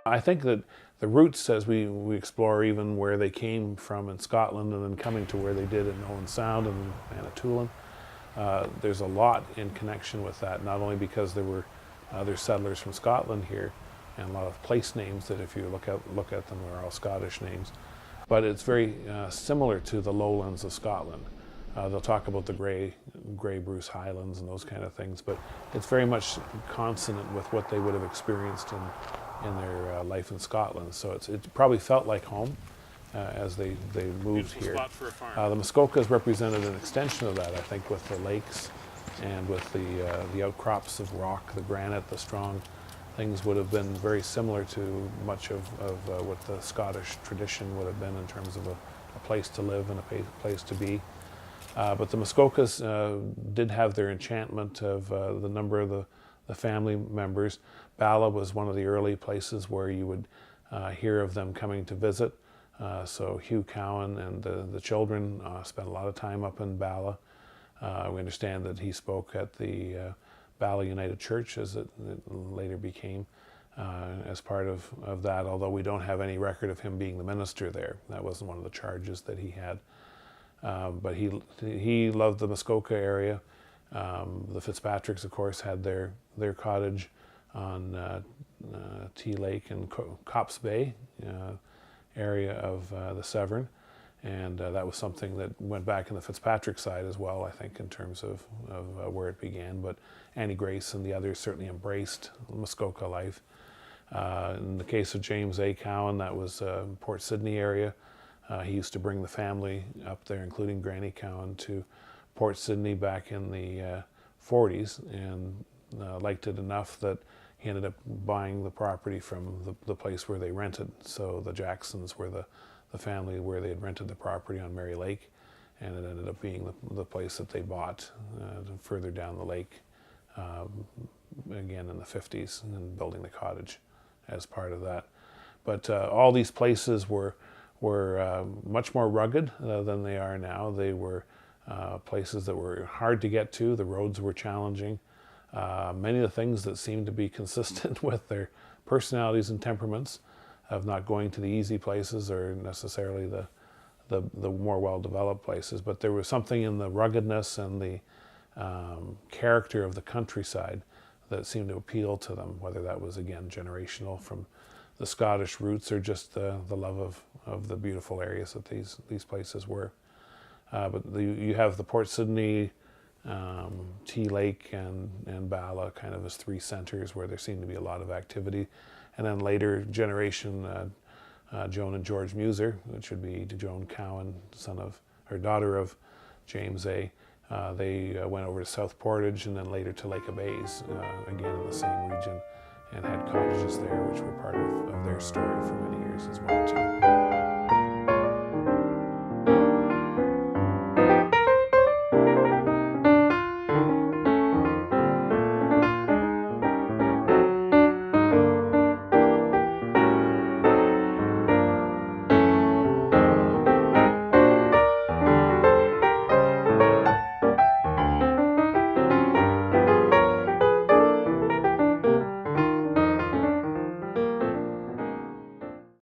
I think that the roots, as we explore even where they came from in Scotland and then coming to where they did in Owen Sound and Manitoulin, there's a lot in connection with that, not only because there were other settlers from Scotland here and a lot of place names that if you look at them are all Scottish names, but it's very similar to the lowlands of Scotland. They'll talk about the Grey Bruce Highlands and those kind of things, but it's very much consonant with what they would have experienced in their life in Scotland. So it probably felt like home as they moved here. Spot for a farm. The Muskoka has represented an extension of that, I think, with the lakes and with the outcrops of rock, the granite, the strong things would have been very similar to much of what the Scottish tradition would have been in terms of a place to live and a place to be. But the Muskokas did have their enchantment of the number of the family members. Bala was one of the early places where you would hear of them coming to visit. So Hugh Cowan and the children spent a lot of time up in Bala. We understand that he spoke at the Bala United Church, as it later became, as part of that, although we don't have any record of him being the minister there. That wasn't one of the charges that he had. But he loved the Muskoka area. The Fitzpatricks, of course, had their cottage on Tea Lake and Cops Bay area of the Severen, and that was something that went back in the Fitzpatrick side as well, I think, in terms of where it began. But Annie Grace and the others certainly embraced Muskoka life. In the case of James A. Cowan, that was Port Sydney area. He used to bring the family up there, including Granny Cowan, to Port Sydney back in the 40s, and liked it enough that he ended up buying the property from the place where they rented. So the Jacksons were the family where they had rented the property on Mary Lake, and it ended up being the place that they bought further down the lake, again in the 50s, and building the cottage as part of that. But all these places were much more rugged than they are now. They were places that were hard to get to. The roads were challenging. Many of the things that seemed to be consistent with their personalities and temperaments of not going to the easy places or necessarily the more well-developed places, but there was something in the ruggedness and the character of the countryside that seemed to appeal to them, whether that was, again, generational from the Scottish roots or just the love of the beautiful areas that these places were. But you have the Port Sydney, Tea Lake, and Bala kind of as three centers where there seemed to be a lot of activity. And then later generation, Joan and George Muser, which would be Joan Cowan, daughter of James A. They went over to South Portage and then later to Lake of Bays, again in the same region, and had cottages there, which were part of their story for many years as well too.